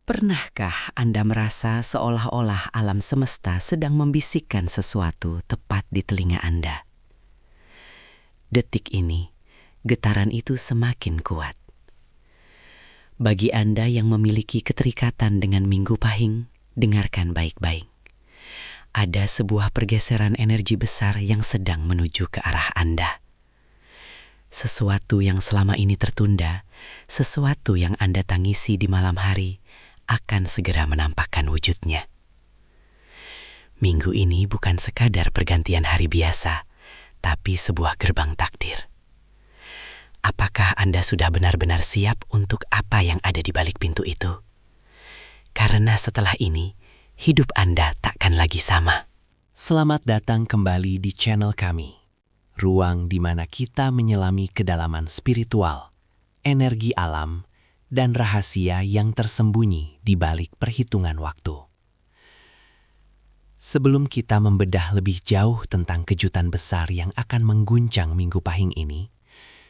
Pernahkah Anda merasa seolah-olah alam semesta sedang membisikkan sesuatu tepat di telinga Anda? Detik ini, getaran itu semakin kuat. Bagi Anda yang memiliki keterikatan dengan Minggu Pahing, dengarkan baik-baik. Ada sebuah pergeseran energi besar yang sedang menuju ke arah Anda. Sesuatu yang selama ini tertunda, sesuatu yang Anda tangisi di malam hari, akan segera menampakkan wujudnya. Minggu ini bukan sekadar pergantian hari biasa, tapi sebuah gerbang takdir. Apakah Anda sudah benar-benar siap untuk apa yang ada di balik pintu itu? Karena setelah ini, hidup Anda takkan lagi sama. Selamat datang kembali di channel kami. Ruang di mana kita menyelami kedalaman spiritual, energi alam, dan rahasia yang tersembunyi di balik perhitungan waktu. Sebelum kita membedah lebih jauh tentang kejutan besar yang akan mengguncang Minggu Pahing ini,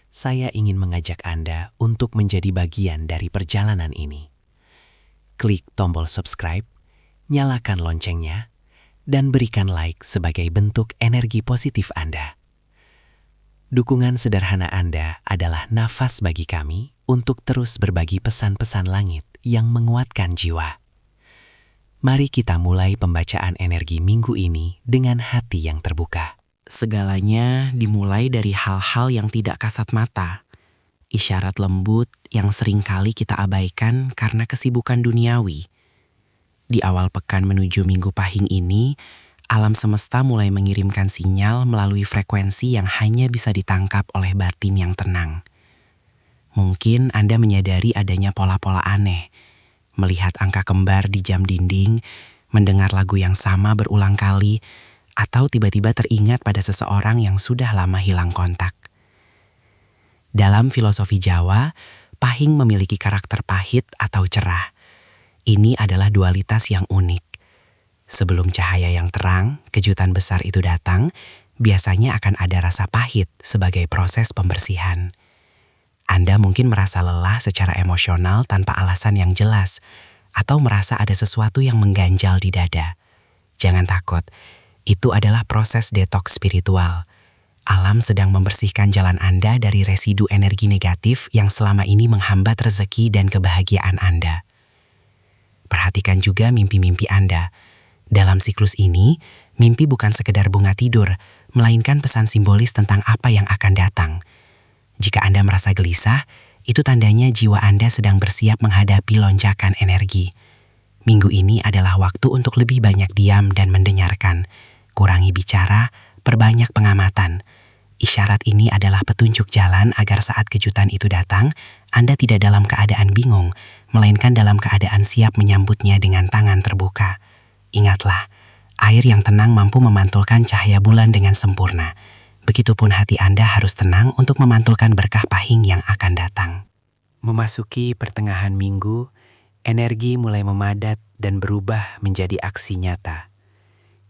saya ingin mengajak Anda untuk menjadi bagian dari perjalanan ini. Klik tombol subscribe, nyalakan loncengnya, dan berikan like sebagai bentuk energi positif Anda. Dukungan sederhana Anda adalah nafas bagi kami untuk terus berbagi pesan-pesan langit yang menguatkan jiwa. Mari kita mulai pembacaan energi minggu ini dengan hati yang terbuka. Segalanya dimulai dari hal-hal yang tidak kasat mata. Isyarat lembut yang seringkali kita abaikan karena kesibukan duniawi. Di awal pekan menuju Minggu Pahing ini, alam semesta mulai mengirimkan sinyal melalui frekuensi yang hanya bisa ditangkap oleh batin yang tenang. Mungkin Anda menyadari adanya pola-pola aneh, melihat angka kembar di jam dinding, mendengar lagu yang sama berulang kali, atau tiba-tiba teringat pada seseorang yang sudah lama hilang kontak. Dalam filosofi Jawa, pahing memiliki karakter pahit atau cerah. Ini adalah dualitas yang unik. Sebelum cahaya yang terang, kejutan besar itu datang, biasanya akan ada rasa pahit sebagai proses pembersihan. Anda mungkin merasa lelah secara emosional tanpa alasan yang jelas, atau merasa ada sesuatu yang mengganjal di dada. Jangan takut, itu adalah proses detoks spiritual. Alam sedang membersihkan jalan Anda dari residu energi negatif yang selama ini menghambat rezeki dan kebahagiaan Anda. Perhatikan juga mimpi-mimpi Anda. Dalam siklus ini, mimpi bukan sekedar bunga tidur, melainkan pesan simbolis tentang apa yang akan datang. Jika Anda merasa gelisah, itu tandanya jiwa Anda sedang bersiap menghadapi lonjakan energi. Minggu ini adalah waktu untuk lebih banyak diam dan mendengarkan. Kurangi bicara, perbanyak pengamatan. Isyarat ini adalah petunjuk jalan agar saat kejutan itu datang, Anda tidak dalam keadaan bingung, melainkan dalam keadaan siap menyambutnya dengan tangan terbuka. Ingatlah, air yang tenang mampu memantulkan cahaya bulan dengan sempurna. Begitupun hati Anda harus tenang untuk memantulkan berkah pahing yang akan datang. Memasuki pertengahan minggu, energi mulai memadat dan berubah menjadi aksi nyata.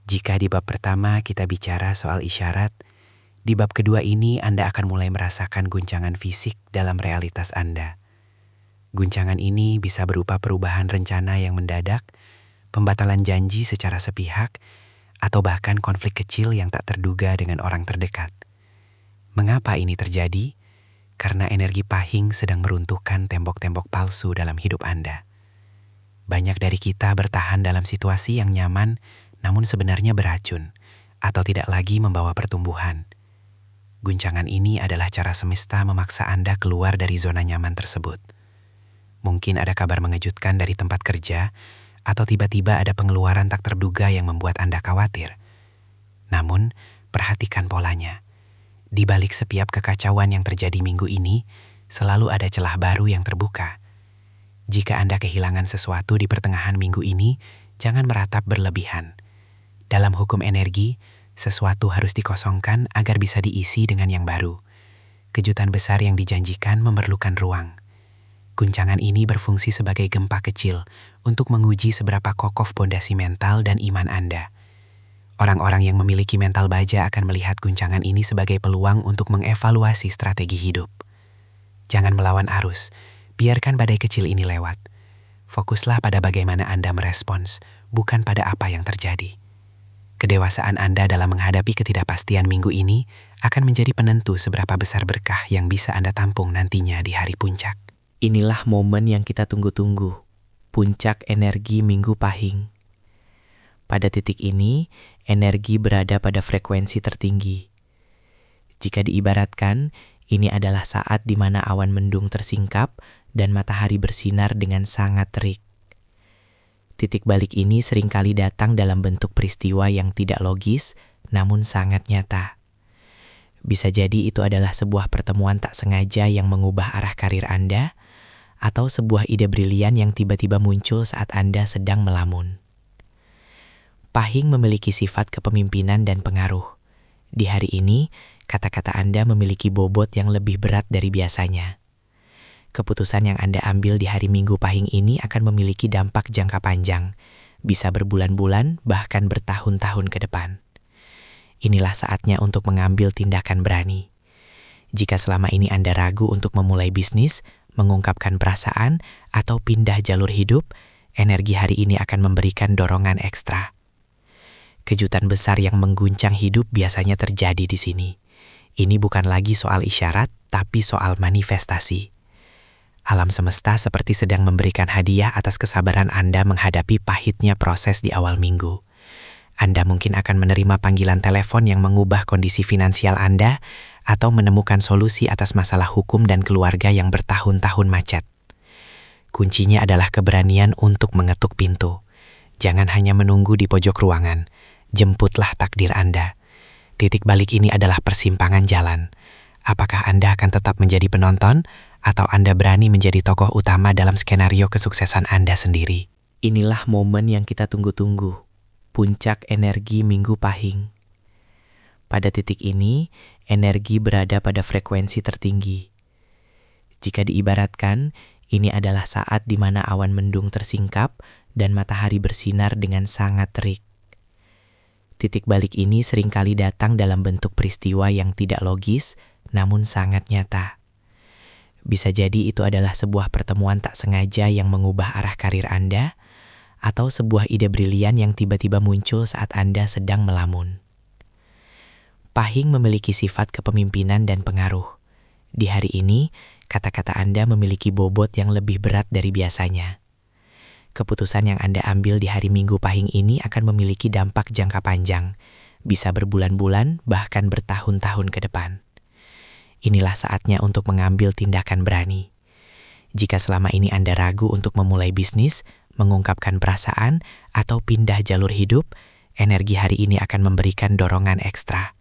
Jika di bab pertama kita bicara soal isyarat, di bab kedua ini Anda akan mulai merasakan guncangan fisik dalam realitas Anda. Guncangan ini bisa berupa perubahan rencana yang mendadak, pembatalan janji secara sepihak, atau bahkan konflik kecil yang tak terduga dengan orang terdekat. Mengapa ini terjadi? Karena energi pahing sedang meruntuhkan tembok-tembok palsu dalam hidup Anda. Banyak dari kita bertahan dalam situasi yang nyaman, namun sebenarnya beracun, atau tidak lagi membawa pertumbuhan. Guncangan ini adalah cara semesta memaksa Anda keluar dari zona nyaman tersebut. Mungkin ada kabar mengejutkan dari tempat kerja, atau tiba-tiba ada pengeluaran tak terduga yang membuat Anda khawatir. Namun, perhatikan polanya. Di balik setiap kekacauan yang terjadi minggu ini, selalu ada celah baru yang terbuka. Jika Anda kehilangan sesuatu di pertengahan minggu ini, jangan meratap berlebihan. Dalam hukum energi, sesuatu harus dikosongkan agar bisa diisi dengan yang baru. Kejutan besar yang dijanjikan memerlukan ruang. Guncangan ini berfungsi sebagai gempa kecil untuk menguji seberapa kokoh fondasi mental dan iman Anda. Orang-orang yang memiliki mental baja akan melihat guncangan ini sebagai peluang untuk mengevaluasi strategi hidup. Jangan melawan arus, biarkan badai kecil ini lewat. Fokuslah pada bagaimana Anda merespons, bukan pada apa yang terjadi. Kedewasaan Anda dalam menghadapi ketidakpastian minggu ini akan menjadi penentu seberapa besar berkah yang bisa Anda tampung nantinya di hari puncak. Inilah momen yang kita tunggu-tunggu, puncak energi Minggu Pahing. Pada titik ini, energi berada pada frekuensi tertinggi. Jika diibaratkan, ini adalah saat di mana awan mendung tersingkap dan matahari bersinar dengan sangat terik. Titik balik ini seringkali datang dalam bentuk peristiwa yang tidak logis, namun sangat nyata. Bisa jadi itu adalah sebuah pertemuan tak sengaja yang mengubah arah karir Anda, atau sebuah ide brilian yang tiba-tiba muncul saat Anda sedang melamun. Pahing memiliki sifat kepemimpinan dan pengaruh. Di hari ini, kata-kata Anda memiliki bobot yang lebih berat dari biasanya. Keputusan yang Anda ambil di hari Minggu Pahing ini akan memiliki dampak jangka panjang, bisa berbulan-bulan bahkan bertahun-tahun ke depan. Inilah saatnya untuk mengambil tindakan berani. Jika selama ini Anda ragu untuk memulai bisnis, mengungkapkan perasaan, atau pindah jalur hidup, energi hari ini akan memberikan dorongan ekstra. Kejutan besar yang mengguncang hidup biasanya terjadi di sini. Ini bukan lagi soal isyarat, tapi soal manifestasi. Alam semesta seperti sedang memberikan hadiah atas kesabaran Anda menghadapi pahitnya proses di awal minggu. Anda mungkin akan menerima panggilan telepon yang mengubah kondisi finansial Anda atau menemukan solusi atas masalah hukum dan keluarga yang bertahun-tahun macet. Kuncinya adalah keberanian untuk mengetuk pintu. Jangan hanya menunggu di pojok ruangan. Jemputlah takdir Anda. Titik balik ini adalah persimpangan jalan. Apakah Anda akan tetap menjadi penonton atau Anda berani menjadi tokoh utama dalam skenario kesuksesan Anda sendiri? Inilah momen yang kita tunggu-tunggu. Puncak energi Minggu Pahing. Pada titik ini, energi berada pada frekuensi tertinggi. Jika diibaratkan, ini adalah saat di mana awan mendung tersingkap dan matahari bersinar dengan sangat terik. Titik balik ini seringkali datang dalam bentuk peristiwa yang tidak logis, namun sangat nyata. Bisa jadi itu adalah sebuah pertemuan tak sengaja yang mengubah arah karir Anda, atau sebuah ide brilian yang tiba-tiba muncul saat Anda sedang melamun. Pahing memiliki sifat kepemimpinan dan pengaruh. Di hari ini, kata-kata Anda memiliki bobot yang lebih berat dari biasanya. Keputusan yang Anda ambil di hari Minggu Pahing ini akan memiliki dampak jangka panjang, bisa berbulan-bulan bahkan bertahun-tahun ke depan. Inilah saatnya untuk mengambil tindakan berani. Jika selama ini Anda ragu untuk memulai bisnis, mengungkapkan perasaan, atau pindah jalur hidup, energi hari ini akan memberikan dorongan ekstra.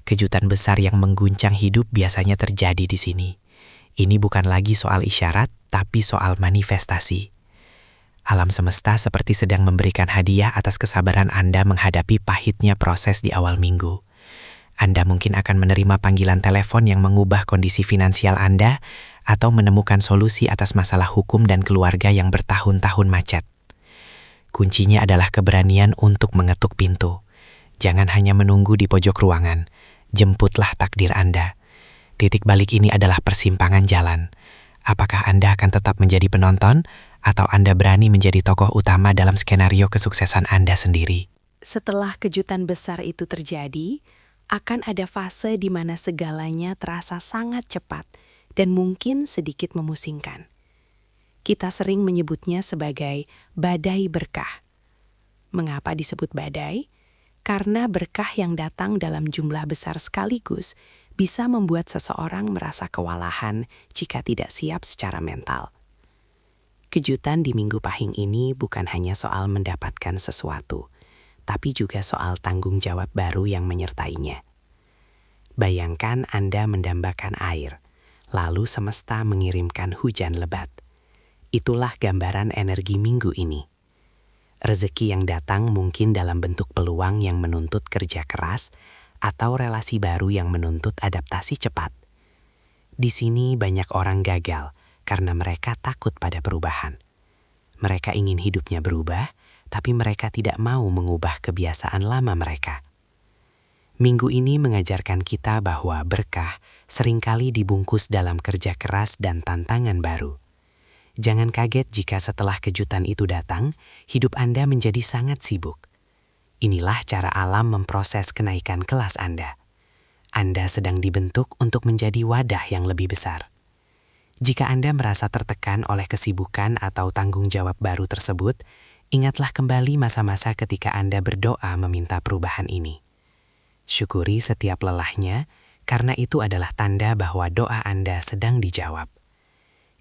Kejutan besar yang mengguncang hidup biasanya terjadi di sini. Ini bukan lagi soal isyarat, tapi soal manifestasi. Alam semesta seperti sedang memberikan hadiah atas kesabaran Anda menghadapi pahitnya proses di awal minggu. Anda mungkin akan menerima panggilan telepon yang mengubah kondisi finansial Anda atau menemukan solusi atas masalah hukum dan keluarga yang bertahun-tahun macet. Kuncinya adalah keberanian untuk mengetuk pintu. Jangan hanya menunggu di pojok ruangan. Jemputlah takdir Anda. Titik balik ini adalah persimpangan jalan. Apakah Anda akan tetap menjadi penonton atau Anda berani menjadi tokoh utama dalam skenario kesuksesan Anda sendiri? Setelah kejutan besar itu terjadi, akan ada fase di mana segalanya terasa sangat cepat dan mungkin sedikit memusingkan. Kita sering menyebutnya sebagai badai berkah. Mengapa disebut badai? Karena berkah yang datang dalam jumlah besar sekaligus bisa membuat seseorang merasa kewalahan jika tidak siap secara mental. Kejutan di Minggu Pahing ini bukan hanya soal mendapatkan sesuatu, tapi juga soal tanggung jawab baru yang menyertainya. Bayangkan Anda mendambakan air, lalu semesta mengirimkan hujan lebat. Itulah gambaran energi minggu ini. Rezeki yang datang mungkin dalam bentuk peluang yang menuntut kerja keras atau relasi baru yang menuntut adaptasi cepat. Di sini banyak orang gagal karena mereka takut pada perubahan. Mereka ingin hidupnya berubah, tapi mereka tidak mau mengubah kebiasaan lama mereka. Minggu ini mengajarkan kita bahwa berkah seringkali dibungkus dalam kerja keras dan tantangan baru. Jangan kaget jika setelah kejutan itu datang, hidup Anda menjadi sangat sibuk. Inilah cara alam memproses kenaikan kelas Anda. Anda sedang dibentuk untuk menjadi wadah yang lebih besar. Jika Anda merasa tertekan oleh kesibukan atau tanggung jawab baru tersebut, ingatlah kembali masa-masa ketika Anda berdoa meminta perubahan ini. Syukuri setiap lelahnya, karena itu adalah tanda bahwa doa Anda sedang dijawab.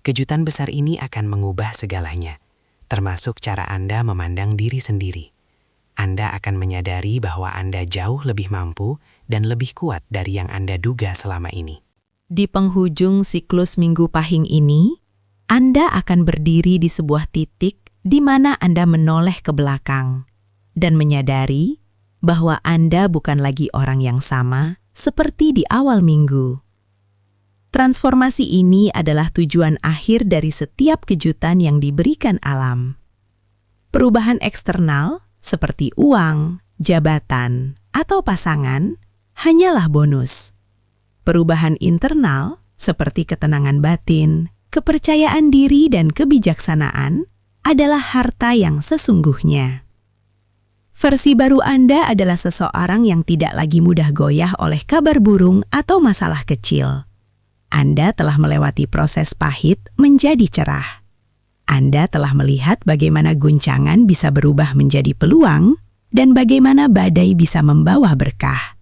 Kejutan besar ini akan mengubah segalanya, termasuk cara Anda memandang diri sendiri. Anda akan menyadari bahwa Anda jauh lebih mampu dan lebih kuat dari yang Anda duga selama ini. Di penghujung siklus Minggu Pahing ini, Anda akan berdiri di sebuah titik di mana Anda menoleh ke belakang dan menyadari bahwa Anda bukan lagi orang yang sama seperti di awal minggu. Transformasi ini adalah tujuan akhir dari setiap kejutan yang diberikan alam. Perubahan eksternal seperti uang, jabatan, atau pasangan hanyalah bonus. Perubahan internal seperti ketenangan batin, kepercayaan diri, dan kebijaksanaan adalah harta yang sesungguhnya. Versi baru Anda adalah seseorang yang tidak lagi mudah goyah oleh kabar burung atau masalah kecil. Anda telah melewati proses pahit menjadi cerah. Anda telah melihat bagaimana guncangan bisa berubah menjadi peluang dan bagaimana badai bisa membawa berkah.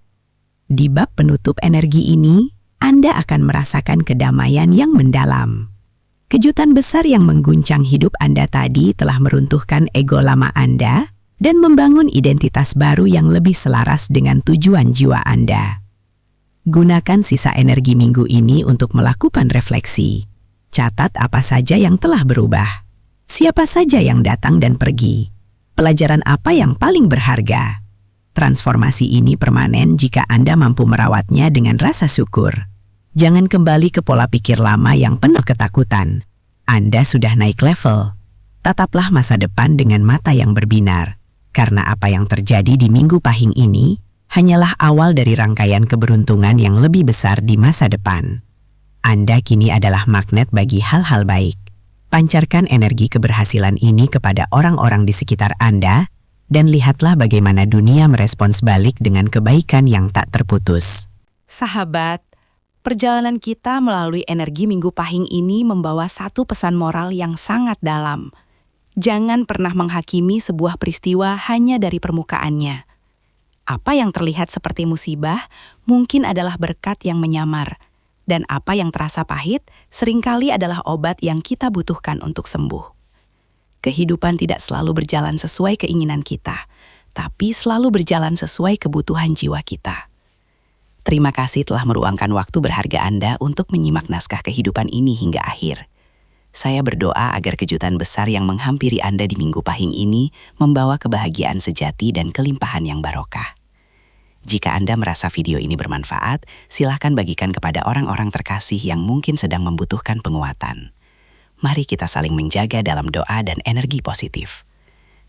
Di bab penutup energi ini, Anda akan merasakan kedamaian yang mendalam. Kejutan besar yang mengguncang hidup Anda tadi telah meruntuhkan ego lama Anda dan membangun identitas baru yang lebih selaras dengan tujuan jiwa Anda. Gunakan sisa energi minggu ini untuk melakukan refleksi. Catat apa saja yang telah berubah. Siapa saja yang datang dan pergi. Pelajaran apa yang paling berharga. Transformasi ini permanen jika Anda mampu merawatnya dengan rasa syukur. Jangan kembali ke pola pikir lama yang penuh ketakutan. Anda sudah naik level. Tataplah masa depan dengan mata yang berbinar. Karena apa yang terjadi di Minggu Pahing ini hanyalah awal dari rangkaian keberuntungan yang lebih besar di masa depan. Anda kini adalah magnet bagi hal-hal baik. Pancarkan energi keberhasilan ini kepada orang-orang di sekitar Anda, dan lihatlah bagaimana dunia merespons balik dengan kebaikan yang tak terputus. Sahabat, perjalanan kita melalui energi Minggu Pahing ini membawa satu pesan moral yang sangat dalam. Jangan pernah menghakimi sebuah peristiwa hanya dari permukaannya. Apa yang terlihat seperti musibah mungkin adalah berkat yang menyamar, dan apa yang terasa pahit seringkali adalah obat yang kita butuhkan untuk sembuh. Kehidupan tidak selalu berjalan sesuai keinginan kita, tapi selalu berjalan sesuai kebutuhan jiwa kita. Terima kasih telah meluangkan waktu berharga Anda untuk menyimak naskah kehidupan ini hingga akhir. Saya berdoa agar kejutan besar yang menghampiri Anda di Minggu Pahing ini membawa kebahagiaan sejati dan kelimpahan yang barokah. Jika Anda merasa video ini bermanfaat, silakan bagikan kepada orang-orang terkasih yang mungkin sedang membutuhkan penguatan. Mari kita saling menjaga dalam doa dan energi positif.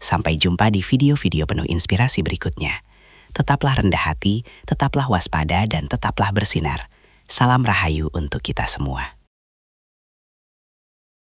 Sampai jumpa di video-video penuh inspirasi berikutnya. Tetaplah rendah hati, tetaplah waspada, dan tetaplah bersinar. Salam rahayu untuk kita semua.